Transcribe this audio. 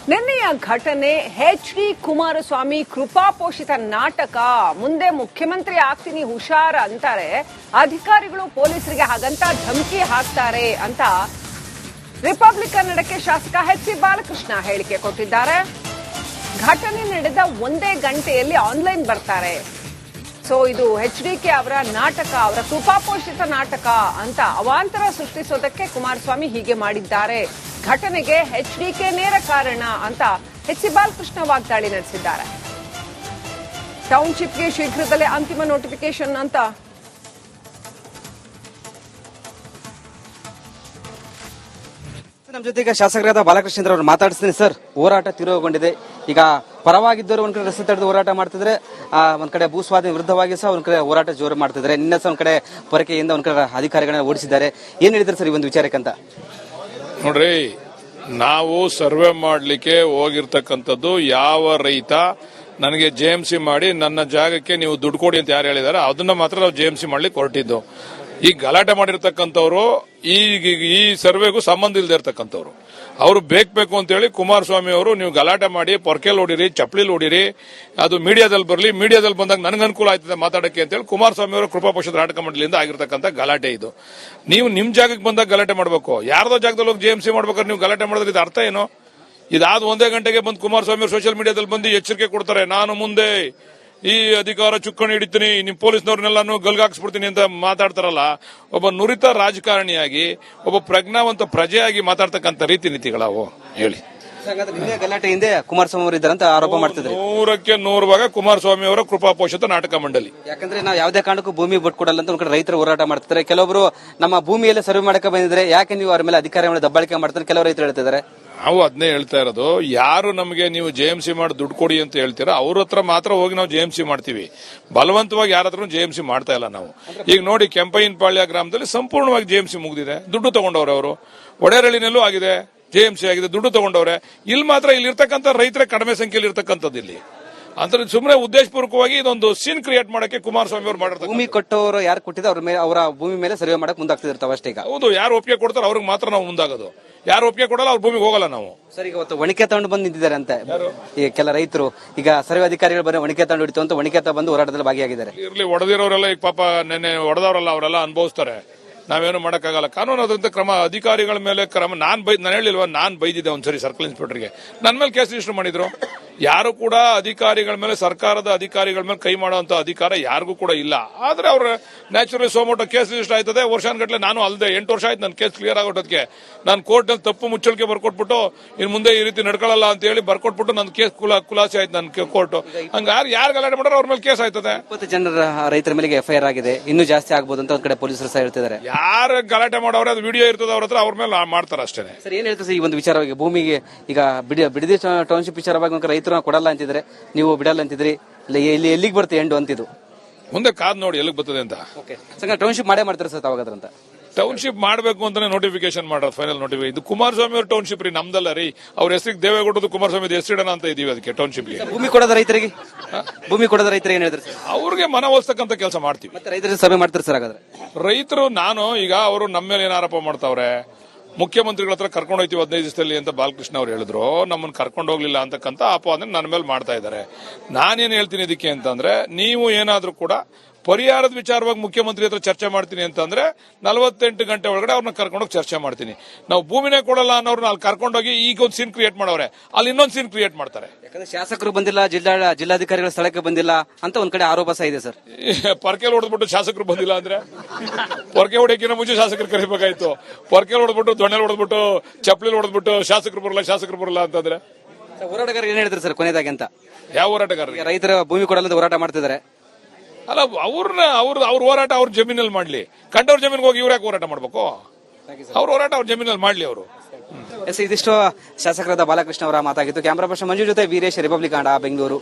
ನಿನ್ನೆಯ ಘಟನೆ ಎಚ್.ಡಿ. ಕುಮಾರಸ್ವಾಮಿ ಕೃಪಾಪೋಷಿತ ನಾಟಕ. ಮುಂದೆ ಮುಖ್ಯಮಂತ್ರಿ ಆಗ್ತೀನಿ ಹುಷಾರ ಅಂತಾರೆ, ಅಧಿಕಾರಿಗಳು ಪೊಲೀಸರಿಗೆ ಹಾಗಂತ ಧಮಕಿ ಹಾಕ್ತಾರೆ ಅಂತ ರಿಪಬ್ಲಿಕ್ ಕನ್ನಡಕ್ಕೆ ಶಾಸಕ ಎಚ್.ಸಿ. ಬಾಲಕೃಷ್ಣ ಹೇಳಿಕೆ ಕೊಟ್ಟಿದ್ದಾರೆ. ಘಟನೆ ನಡೆದ ಒಂದೇ ಗಂಟೆಯಲ್ಲಿ ಆನ್ಲೈನ್ ಬರ್ತಾರೆ. ಸೊ ಇದು ಎಚ್.ಡಿ.ಕೆ ಅವರ ನಾಟಕ, ಅವರ ಕೃಪಾಪೋಷಿತ ನಾಟಕ ಅಂತ ಅವಾಂತರ ಸೃಷ್ಟಿಸೋದಕ್ಕೆ ಕುಮಾರಸ್ವಾಮಿ ಹೀಗೆ ಮಾಡಿದ್ದಾರೆ. ಘಟನೆಗೆ ಎಚ್.ಡಿ.ಕೆ ನೇರ ಕಾರಣ ಅಂತ ಎಚ್.ಸಿ. ಬಾಲಕೃಷ್ಣ ವಾಗ್ದಾಳಿ ನಡೆಸಿದ್ದಾರೆ. ಟೌನ್ಶಿಪ್ಗೆ ಶೀಘ್ರದಲ್ಲೇ ಅಂತಿಮ ನೋಟಿಫಿಕೇಶನ್ ಅಂತ ನಮ್ಮ ಜೊತೆ ಈಗ ಶಾಸಕರಾದ ಬಾಲಕೃಷ್ಣ ಅವರು ಮಾತಾಡಿಸ್ತೀನಿ. ಸರ್, ಹೋರಾಟ ತೀವ್ರಗೊಂಡಿದೆ. ಈಗ ಪರವಾಗಿದ್ದವರು ಒಂದ್ ಕಡೆ ರಸ್ತೆ ತಡೆದು ಹೋರಾಟ ಮಾಡ್ತಿದ್ರೆ, ಒಂದ್ ಕಡೆ ಭೂಸ್ವಾಧೀನ ವಿರುದ್ಧವಾಗಿ ಸಹ ಒಂದ್ ಕಡೆ ಹೋರಾಟ ಜೋರು ಮಾಡ್ತಿದ್ದಾರೆ. ನಿನ್ನೆ ಸಹ ಒಂದ್ ಕಡೆ ಪೊರಕೆಯಿಂದ ಒಂದ್ ಕಡೆ ಅಧಿಕಾರಿಗಳನ್ನ ಓಡಿಸಿದ್ದಾರೆ. ಏನ್ ಹೇಳಿದ್ರು ಸರ್ ಈ ಒಂದು ವಿಚಾರಕ್ಕಂತ? ನೋಡ್ರಿ, ನಾವು ಸರ್ವೆ ಮಾಡ್ಲಿಕ್ಕೆ ಹೋಗಿರ್ತಕ್ಕಂಥದ್ದು ಯಾವ ರೈತ ನನಗೆ ಜೆಎಂಸಿ ಮಾಡಿ ನನ್ನ ಜಾಗಕ್ಕೆ ನೀವು ದುಡ್ಡು ಕೊಡಿ ಅಂತ ಯಾರು ಹೇಳಿದಾರೆ ಅದನ್ನ ಮಾತ್ರ ನಾವು ಜೆಎಂಸಿ ಮಾಡ್ಲಿಕ್ಕೆ ಹೊರಟಿದ್ದು. ಈ ಗಲಾಟೆ ಮಾಡಿರ್ತಕ್ಕಂಥವ್ರು ಈ ಸರ್ವೆಗೂ ಸಂಬಂಧ ಇಲ್ಲದೆ ಇರ್ತಕ್ಕಂಥವ್ರು, ಅವರು ಬೇಕು ಅಂತ ಹೇಳಿ ಕುಮಾರಸ್ವಾಮಿ ಅವರು ನೀವು ಗಲಾಟೆ ಮಾಡಿ ಪೊರ್ಕೆಲ್ ಹೊಡಿರಿ, ಚಪ್ಪಲಿಲ್ ಹೊಡಿರಿ, ಅದು ಮೀಡಿಯಾದಲ್ಲಿ ಬರಲಿ, ಮೀಡಿಯಾದಲ್ಲಿ ಬಂದಾಗ ನನಗೆ ಅನುಕೂಲ ಆಯ್ತದೆ ಮಾತಾಡಕ್ಕೆ ಅಂತ ಹೇಳಿ ಕುಮಾರಸ್ವಾಮಿ ಅವರು ಕೃಪಾಪೋಷಿತ ನಾಟಕ ಮಂಡಳಿಯಿಂದ ಆಗಿರ್ತಕ್ಕಂಥ ಗಲಾಟೆ ಇದು. ನೀವು ನಿಮ್ ಜಾಗಕ್ಕೆ ಬಂದಾಗ ಗಲಾಟೆ ಮಾಡಬೇಕು, ಯಾರ್ದೋ ಜಾಗದಲ್ಲಿ ಹೋಗಿ ಜೆಎಂಸಿ ಮಾಡ್ಬೇಕಾದ್ರೆ ನೀವು ಗಲಾಟೆ ಮಾಡಿದ್ರೆ ಇದು ಅರ್ಥ ಏನು? ಇದಾದ ಒಂದೇ ಗಂಟೆಗೆ ಬಂದು ಕುಮಾರಸ್ವಾಮಿ ಅವರು ಸೋಷಿಯಲ್ ಮೀಡಿಯಾದಲ್ಲಿ ಬಂದು ಎಚ್ಚರಿಕೆ ಕೊಡ್ತಾರೆ, ನಾನು ಮುಂದೆ ಈ ಅಧಿಕಾರ ಚುಕ್ಕಾಣಿ ಹಿಡಿತೀನಿ, ನಿಮ್ ಪೊಲೀಸ್ನವ್ರನ್ನೆಲ್ಲಾನು ಗಲ್ಗಾಕ್ಸ್ಬಿಡ್ತೀನಿ ಅಂತ ಮಾತಾಡ್ತಾರಲ್ಲ. ಒಬ್ಬ ನುರಿತ ರಾಜಕಾರಣಿಯಾಗಿ, ಒಬ್ಬ ಪ್ರಜ್ಞಾವಂತ ಪ್ರಜೆಯಾಗಿ ಮಾತಾಡ್ತಕ್ಕಂಥ ರೀತಿ ನೀತಿಗಳವು ಹೇಳಿ. ಗಲಾಟೆ ಹಿಂದೆ ಕುಮಾರಸ್ವಾಮಿ ಅವರು ಇದ್ದಾರಂತ ಆರೋಪ ಮಾಡ್ತಿದ್ರು. 100ಕ್ಕೆ 100 ಭಾಗ ಕುಮಾರಸ್ವಾಮಿ ಅವರ ಕೃಪಾಪೋಷಿತ ನಾಟಕ ಮಂಡಳಿ. ಯಾಕಂದ್ರೆ ನಾವು ಯಾವುದೇ ಕಾರಣಕ್ಕೂ ಭೂಮಿ ಬಿಟ್ಕೊಡಲ್ಲ ಅಂತ ಒಂದ್ ಕಡೆ ರೈತರು ಹೋರಾಟ ಮಾಡ್ತಾರೆ. ಕೆಲವೊಬ್ರು ನಮ್ಮ ಭೂಮಿಯಲ್ಲೇ ಸರ್ವೆ ಮಾಡಕ್ಕೆ ಬಂದಿದ್ರೆ ಯಾಕೆ ನೀವು ಅವ್ರ ಮೇಲೆ ಅಧಿಕಾರ ದಬ್ಬಾಳಿಕೆ ಮಾಡ್ತಾರೆ ಕೆಲವು ರೈತರು ಹೇಳ್ತಿದ್ದಾರೆ. ನಾವು ಅದನ್ನೇ ಹೇಳ್ತಾ ಇರೋದು, ಯಾರು ನಮಗೆ ನೀವು ಜೆಎಂಸಿ ಮಾಡಿ ದುಡ್ಡು ಕೊಡಿ ಅಂತ ಹೇಳ್ತೀರಾ ಅವ್ರ ಹತ್ರ ಮಾತ್ರ ಹೋಗಿ ನಾವು ಜೆಎಂಸಿ ಮಾಡ್ತೀವಿ. ಬಲವಂತವಾಗಿ ಯಾರ ಹತ್ರ ಜೆಎಂಸಿ ಮಾಡ್ತಾ ಇಲ್ಲ ನಾವು. ಈಗ ನೋಡಿ, ಕೆಂಪಯ್ಯನಪಾಳ್ಯ ಗ್ರಾಮದಲ್ಲಿ ಸಂಪೂರ್ಣವಾಗಿ ಜೆಎಂಸಿ ಮುಗಿದಿದೆ, ದುಡ್ಡು ತಗೊಂಡವ್ರೆ ಅವರು. ಒಡೆರಳ್ಳಿನಲ್ಲೂ ಆಗಿದೆ, ಜೆಎಂಸಿ ಆಗಿದೆ, ದುಡ್ಡು ತಗೊಂಡವ್ರೆ. ಇಲ್ಲಿ ಮಾತ್ರ ಇಲ್ಲಿರ್ತಕ್ಕಂಥ ರೈತರೇ ಕಡಿಮೆ ಸಂಖ್ಯೆಯಲ್ಲಿ ಇರ್ತಕ್ಕಂಥದ್ದು. ಇಲ್ಲಿ ಅಂದ್ರೆ ಸುಮ್ಮನೆ ಉದ್ದೇಶಪೂರ್ವಕವಾಗಿ ಇದೊಂದು ಸೀನ್ ಕ್ರಿಯೇಟ್ ಮಾಡಕ್ಕೆ ಕುಮಾರಸ್ವಾಮಿ ಅವರು ಮಾಡಿರ್ತಾರೆ. ಭೂಮಿ ಕೊಟ್ಟವರು ಯಾರು ಕೊಟ್ಟಿದ್ದು ಅವರ ಭೂಮಿ ಮೇಲೆ ಸರ್ವೆ ಮಾಡಕ್ ಮುಂದಾಗ್ತಿರ್ತಾವ ಅಷ್ಟೇ. ಈಗ ಹೌದು, ಯಾರು ಒಪ್ಪಿಗೆ ಕೊಡ್ತಾರೆ ಅವ್ರಿಗೆ ಮಾತ್ರ ನಾವು ಮುಂದಾಗೋದು, ಯಾರು ಒಪ್ಪಿಗೆ ಕೊಡಲ್ಲ ಅವ್ರ ಭೂಮಿಗೆ ಹೋಗಲ್ಲ ನಾವು. ಸರ್, ಈಗ ಅವತ್ತು ಒಣಿಕೆ ತಗೊಂಡು ಬಂದು ನಿಂತಿದ್ದಾರೆ ಅಂತ ಈಗ ಕೆಲ ರೈತರು. ಈಗ ಸರ್ವೆ ಅಧಿಕಾರಿಗಳು ಬರೀ ಒಣಿಕೆ ತಗೊಂಡು ಹಿಡಿತು ಅಂತ ಒಣಿಕೆ ಬಂದು ಹೋರಾಟದಲ್ಲಿ ಭಾಗಿಯಾಗಿದ್ದಾರೆ. ಇರ್ಲಿ, ಹೊಡೆದಿರೋರೆಲ್ಲ ಈಗ ಪಾಪ ನೆನ್ನೆ ಹೊಡೆದವರೆಲ್ಲ ಅವರೆಲ್ಲ ಅನುಭವಿಸ್ತಾರೆ, ನಾವೇನು ಮಾಡಕ್ಕಾಗಲ್ಲ. ಕಾನೂನು ಅದಂತ ಕ್ರಮ, ಅಧಿಕಾರಿಗಳ ಮೇಲೆ ಕ್ರಮ. ನಾನು ಹೇಳಿಲ್ವಾ, ನಾನ್ ಬೈದಿದ್ದೆ ಒಂದ್ಸರಿ ಸರ್ಕಲ್ ಇನ್ಸ್ಪೆಕ್ಟರ್ಗೆ, ನನ್ನ ಮೇಲೆ ಕೇಸ್ ರಿಜಿಸ್ಟರ್ ಮಾಡಿದ್ರು. ಯಾರು ಕೂಡ ಅಧಿಕಾರಿಗಳ ಮೇಲೆ, ಸರ್ಕಾರದ ಅಧಿಕಾರಿಗಳ ಮೇಲೆ ಕೈ ಮಾಡುವಂತ ಅಧಿಕಾರ ಯಾರಿಗೂ ಕೂಡ ಇಲ್ಲ. ಆದ್ರೆ ಅವ್ರ ನ್ಯಾಚುರಲಿ ಸೋಮೋಟೋ ಕೇಸ್ ರಿಜಿಸ್ಟರ್ ಆಯ್ತದೆ. ವರ್ಷಾನ್ಗಟ್ಲೆ ನಾನು ಅಲ್ಲದೆ 8 ವರ್ಷ ಆಯ್ತು ನನ್ನ ಕೇಸ್ ಕ್ಲಿಯರ್ ಆಗೋಟಕ್ಕೆ. ನಾನು ಕೋರ್ಟ್ ನಲ್ಲಿ ತಪ್ಪು ಮುಚ್ಚಳಿಕೆ ಬರ್ಕೊಟ್ಬಿಟ್ಟು ಇನ್ ಮುಂದೆ ಈ ರೀತಿ ನಡ್ಕೊಳ್ಳಲ್ಲ ಅಂತ ಹೇಳಿ ಬರ್ಕೊಟ್ಬಿಟ್ಟು ನನ್ನ ಕೇಸ್ ಖುಲಾಸೆ ಆಯ್ತು ನನ್ನ ಕೋರ್ಟ್. ಹಂಗಾರೆ ಯಾರು ಗಲಾಟೆ ಮಾಡೋರು ಅವ್ರ ಮೇಲೆ ಕೇಸ್ ಆಯ್ತದೆ. 20 ಜನರ ರೈತರ ಮೇಲೆ ಎಫ್ಐಆರ್ ಆಗಿದೆ, ಇನ್ನೂ ಜಾಸ್ತಿ ಆಗ್ಬೋದು ಅಂತ ಒಂದ್ ಕಡೆ ಪೊಲೀಸರು ಸಹ ಹೇಳ್ತಿದ್ದಾರೆ. ಯಾರು ಗಲಾಟೆ ಮಾಡೋರೆ ಅದು ವಿಡಿಯೋ ಇರ್ತದೆ ಅವ್ರ ಹತ್ರ, ಅವ್ರ ಮೇಲೆ ಮಾಡ್ತಾರೆ ಅಷ್ಟೇ. ಸರ್, ಏನ್ ಹೇಳ್ತಾರೆ ಈ ಒಂದು ವಿಚಾರವಾಗಿ? ಭೂಮಿಗೆ ಈಗ ಬಿಡದಿ ಟೌನ್ಶಿಪ್ ವಿಚಾರವಾಗಿ ರೈತರು ಕೊಡಲ್ಲ ಅಂತಿದ್ರೆ, ನೀವು ಬಿಡಲ್ಲ ಅಂತಿದ್ರಿ, ಇಲ್ಲಿ ಎಲ್ಲಿಗೆ ಬರುತ್ತೆ ಎಂಡು ಅಂತಿದ್ದು? ಮುಂದೆ ಕಾದ್ ನೋಡಿ ಎಲ್ಲಿಗೆ ಬರ್ತದೆ ಅಂತ. ಟೌನ್ಶಿಪ್ ಮಾಡೇ ಮಾಡ್ತಾರೆ ಸರ್ ಅವಾಗದ್ರಂತ. ಟೌನ್ಶಿಪ್ ಮಾಡಬೇಕು ಅಂತಾನೆ ನೋಟಿಫಿಕೇಶನ್ ಮಾಡೋದು, ಫೈನಲ್ ನೋಟಿಫಿಕೇಶನ್. ಇದು ಕುಮಾರಸ್ವಾಮಿ ಅವ್ರ ಟೌನ್ಶಿಪ್ ರೀ, ನಮ್ದಲ್ಲ ರೀ. ಅವ್ರ ಹೆಸರಿಗೆ ದೇವೇಗೌಡದು ಕುಮಾರಸ್ವಾಮಿ ಹೆಸರಿಡೋಣ ಅಂತ ಇದೀವಿ ಅದಕ್ಕೆ ಟೌನ್ಶಿಪ್ಗೆ. ಭೂಮಿ ಕೊಡೋದ ರೈತರಿಗೆ ಏನ್ ಹೇಳಿದ್ರೆ ಅವ್ರಿಗೆ ಮನವೊಲಿಸ್ತಕ್ಕಂಥ ಕೆಲಸ ಮಾಡ್ತೀವಿ. ಮತ್ತೆ ರೈತರಿಗೆ ಸಭೆ ಮಾಡ್ತಾರೆ ಸರ್ ಹಾಗಾದ್ರೆ? ರೈತರು ಈಗ ಅವರು ನಮ್ಮ ಮೇಲೆ ಏನ್ ಆರೋಪ ಮಾಡ್ತಾವ್ರೆ, ಮುಖ್ಯಮಂತ್ರಿಗಳ ಹತ್ರ ಕರ್ಕೊಂಡು ಹೋಗ್ತೀವಿ 15 ದಿವಸದಲ್ಲಿ ಅಂತ ಬಾಲಕೃಷ್ಣ ಅವ್ರು ಹೇಳಿದ್ರು. ನಮ್ಮನ್ನು ಕರ್ಕೊಂಡು ಹೋಗ್ಲಿಲ್ಲ ಅಂತಕ್ಕಂಥ ಆಪಾದನೆ ನನ್ನ ಮೇಲೆ ಮಾಡ್ತಾ ಇದ್ದಾರೆ. ನಾನೇನ್ ಹೇಳ್ತೀನಿ ಇದಕ್ಕೆ ಅಂತಂದ್ರೆ, ನೀವು ಏನಾದ್ರೂ ಕೂಡ ಪರಿಹಾರದ ವಿಚಾರವಾಗಿ ಮುಖ್ಯಮಂತ್ರಿ ಹತ್ರ ಚರ್ಚೆ ಮಾಡ್ತೀನಿ ಅಂತಂದ್ರೆ 48 ಗಂಟೆ ಒಳಗಡೆ ಅವ್ರನ್ನ ಕರ್ಕೊಂಡೋಗಿ ಚರ್ಚೆ ಮಾಡ್ತೀನಿ. ನಾವು ಭೂಮಿನೇ ಕೊಡಲ್ಲ ಅನ್ನೋರ್ನ ಅಲ್ಲಿ ಕರ್ಕೊಂಡೋಗಿ ಈಗ ಒಂದು ಸೀನ್ ಕ್ರಿಯೇಟ್ ಮಾಡವ್ರೆ, ಅಲ್ಲಿ ಇನ್ನೊಂದು ಸೀನ್ ಕ್ರಿಯೇಟ್ ಮಾಡ್ತಾರೆ. ಯಾಕಂದ್ರೆ ಶಾಸಕರು ಬಂದಿಲ್ಲ, ಜಿಲ್ಲಾಧಿಕಾರಿಗಳ ಸ್ಥಳಕ್ಕೆ ಬಂದಿಲ್ಲ ಅಂತ ಒಂದ್ ಕಡೆ ಆರೋಪ ಸಹ ಇದೆ ಸರ್. ಪೊರ್ಕೆಲ್ ಹೊಡೆದ್ಬಿಟ್ಟು ಶಾಸಕರು ಬಂದಿಲ್ಲ ಅಂದ್ರೆ, ಪೊರ್ಕೆ ಹೊಡೆಯಕ್ಕಿಂತ ಮುಂಚೆ ಶಾಸಕರು ಕರಿಬೇಕಾಯ್ತು. ಪೊರ್ಕೆಲ್ ಹೊಡೆದ್ಬಿಟ್ಟು, ದೊಣ್ಣೆಲ್ ಹೊಡೆದ್ಬಿಟ್ಟು, ಚಪ್ಪಲಿ ಹೊಡೆದ್ಬಿಟ್ಟು ಶಾಸಕರು ಬರಲ್ಲ ಅಂತಂದ್ರೆ ಹೋರಾಟಗಾರ ಏನ್ ಹೇಳಿದ್ರು ಸರ್ ಕೊನೆಯದಾಗಿ ಅಂತ? ಯಾವ ಹೋರಾಟಗಾರರಿಗೆ? ರೈತರ ಭೂಮಿ ಕೊಡಲ್ಲ ಹೋರಾಟ ಮಾಡ್ತಿದ್ದಾರೆ. ಅಲ್ಲ, ಅವ್ರ ಹೋರಾಟ ಅವ್ರ ಜಮೀನಲ್ಲಿ ಮಾಡ್ಲಿ. ಕಂಡವ್ರ ಜಮೀನಿಗೆ ಹೋಗಿ ಇವ್ರು ಯಾಕೆ ಹೋರಾಟ ಮಾಡ್ಬೇಕು? ಅವ್ರ ಹೋರಾಟ ಅವ್ರ ಜಮೀನಲ್ಲಿ ಮಾಡ್ಲಿ ಅವರು. ಇದಿಷ್ಟು ಶಾಸಕರಾದ ಬಾಲಕೃಷ್ಣ ಅವರ ಮಾತಾಗಿತ್ತು. ಕ್ಯಾಮರಾ ಪರ್ಸನ್ ಮಂಜು ಜೊತೆ ವೀರೇಶ್, ರಿಪಬ್ಲಿಕ್ ಕನ್ನಡ, ಬೆಂಗಳೂರು.